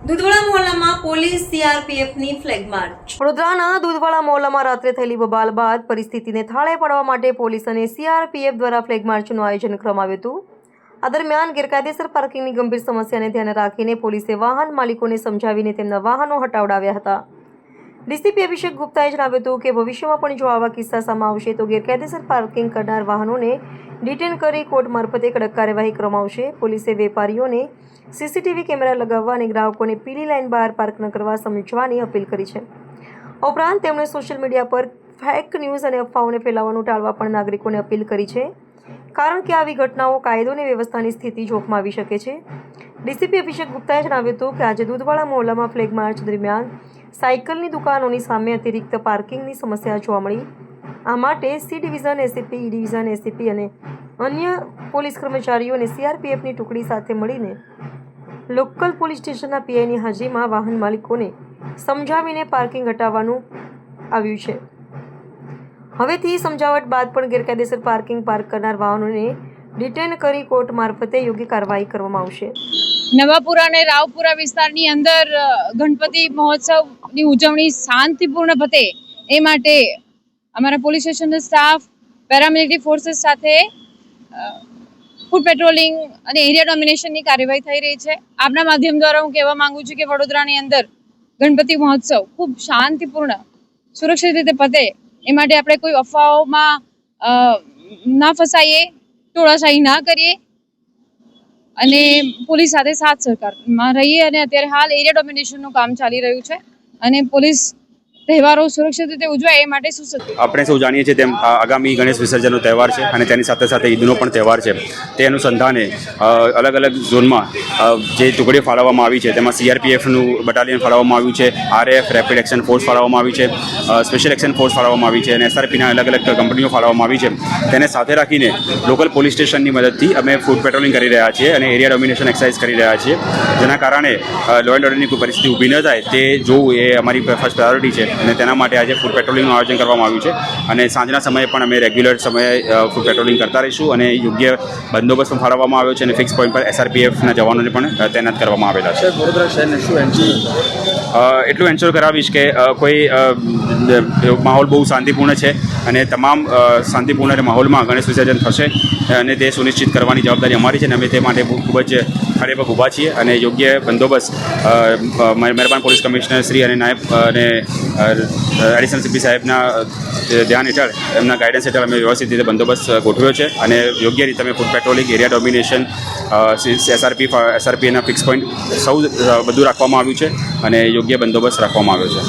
દૂધવાડા મોહલ્લામાં police સીઆરપીએફની flag March. વડોદરાના દૂધવાડા મોહલ્લામાં રાત્રે થયેલી બબાલ બાદ પરિસ્થિતિને થાળે પાડવા માટે પોલીસ અને સીઆરપીએફ દ્વારા ફ્લેગ માર્ચનું આયોજન કરવામાં આવ્યું હતું। આ દરમિયાન ગેરકાયદેસર પાર્કિંગની ગંભીર સમસ્યાને ધ્યાને રાખીને પોલીસે વાહન માલિકોને સમજાવીને તેમના વાહનો હટાવડાવ્યા હતા। ડીસીપી અભિષેક ગુપ્તાએ જણાવ્યું હતું કે ભવિષ્યમાં પણ જો આવા કિસ્સા સામે આવશે તો ગેરકાયદેસર પાર્કિંગ કરનાર વાહનોને ડિટેન કરી કોર્ટ મારફતે કડક કાર્યવાહી કરવામાં આવશે। પોલીસે વેપારીઓને સીસીટીવી કેમેરા લગાવવા અને ગ્રાહકોને પીળી લાઇન બહાર પાર્ક ન કરવા સમજવાની અપીલ કરી છે। ઉપરાંત તેમણે સોશિયલ મીડિયા પર ફેક ન્યૂઝ અને અફવાઓને ફેલાવવાનું ટાળવા પણ નાગરિકોને અપીલ કરી છે, કારણ કે આવી ઘટનાઓ કાયદો અને વ્યવસ્થાની સ્થિતિ જોખમાં આવી શકે છે। ડીસીપી અભિષેક ગુપ્તાએ જણાવ્યું હતું કે આજે દૂધવાડા મોહલ્લામાં ફ્લેગ માર્ચ દરમિયાન સાયકલની દુકાનોની સામે અતિરિક્ત પાર્કિંગની સમસ્યા જોવા મળી। આ માટે સી ડિવિઝન એસીપી, ઈ ડિવિઝન એસીપી અને અન્ય પોલીસ કર્મચારીઓ અને સીઆરપીએફની ટુકડી સાથે મળીને લોકલ પોલીસ સ્ટેશનના પીઆઈની હાજરીમાં વાહન માલિકોને સમજાવીને પાર્કિંગ હટાવવાનું આવ્યું છે। હવેથી સમજાવટ બાદ પણ ગેરકાયદેસર પાર્ક કરનાર વાહનોને ડિટેન કરી કોર્ટ મારફતે યોગ્ય કાર્યવાહી કરવામાં આવશે। નવાપુરા અને રાવપુરા વિસ્તારની અંદર ગણપતિ મહોત્સવની ઉજવણી શાંતિપૂર્ણ પતે એ માટે અમારા પોલીસ સ્ટેશનનો સ્ટાફ પેરામિલિટરી ફોર્સીસ સાથે ફૂડ પેટ્રોલિંગ અને એરિયા ડોમિનેશનની કાર્યવાહી થઈ રહી છે। આપના માધ્યમ દ્વારા હું કહેવા માંગુ છું કે વડોદરાની અંદર ગણપતિ મહોત્સવ ખૂબ શાંતિપૂર્ણ સુરક્ષિત રીતે પતે એ માટે આપણે કોઈ અફવાઓમાં ના ફસાઈએ, ટોળાશાહી ના કરીએ અને પોલીસ સાથે સાથ સહકારમાં રહીએ। અને અત્યારે હાલ એરિયા ડોમિનેશનનું કામ ચાલી રહ્યું છે અને પોલીસ તહેવારો સુરક્ષિત રીતે ઉજવાય એ માટે સુસજ્જ। આપણે સૌ જાણીએ છીએ તેમ આગામી ગણેશ વિસર્જનનો તહેવાર છે અને તેની સાથે સાથે ઈદનો પણ તહેવાર છે। તે અનુસંધાને અલગ અલગ ઝોનમાં જે ટુકડીઓ ફાળવવામાં આવી છે તેમાં સીઆરપીએફનું બટાલિયન ફાળવવામાં આવ્યું છે, આરએફ રેપિડ એક્શન ફોર્સ ફાળવવામાં આવી છે, સ્પેશિયલ એક્શન ફોર્સ ફાળવવામાં આવી છે અને એસઆરપીના અલગ અલગ કંપનીઓ ફાળવવામાં આવી છે। તેને સાથે રાખીને લોકલ પોલીસ સ્ટેશનની મદદથી અમે ફૂડ પેટ્રોલિંગ કરી રહ્યા છીએ અને એરિયા ડોમિનેશન એક્સરસાઇઝ કરી રહ્યા છીએ, જેના કારણે લો એન્ડ ઓર્ડરની કોઈ પરિસ્થિતિ ઊભી ન થાય તે જોવું એ અમારી ફર્સ્ટ પ્રાયોરિટી છે અને તેના માટે આજે ફૂડ પેટ્રોલિંગનું આયોજન કરવામાં આવ્યું છે અને સાંજના સમયે પણ અમે રેગ્યુલર સમયે ફૂડ પેટ્રોલિંગ કરતા રહીશું અને યોગ્ય બંદોબસ્ત પણ ફાળવવામાં આવ્યો છે અને ફિક્સ પોઈન્ટ પર એસઆરપીએફના જવાનોને પણ તૈનાત કરવામાં આવેલા છે। વડોદરા શહેરને શું એટલું એન્શ્યોર કરાવીશ કે કોઈ માહોલ બહુ શાંતિપૂર્ણ છે અને તમામ શાંતિપૂર્ણ માહોલમાં ગણેશ વિસર્જન થશે અને તે સુનિશ્ચિત કરવાની જવાબદારી અમારી છે અને અમે તે માટે ખૂબ જ ખડે પગ ઊભા છીએ અને યોગ્ય બંદોબસ્ત મહેરબાન પોલીસ કમિશનર શ્રી અને નાયબ અને એડિશનલ સીપી સાહેબના ધ્યાન હેઠળ એમના ગાઈડન્સ હેઠળ અમે વ્યવસ્થિત રીતે બંદોબસ્ત ગોઠવ્યો છે અને યોગ્ય રીતે અમે ફૂડ પેટ્રોલિંગ, એરિયા ડોમિનેશન, એસઆરપીના ફિક્સ પોઈન્ટ સૌ બધું રાખવામાં આવ્યું છે અને યોગ્ય બંદોબસ્ત રાખવામાં આવ્યો છે।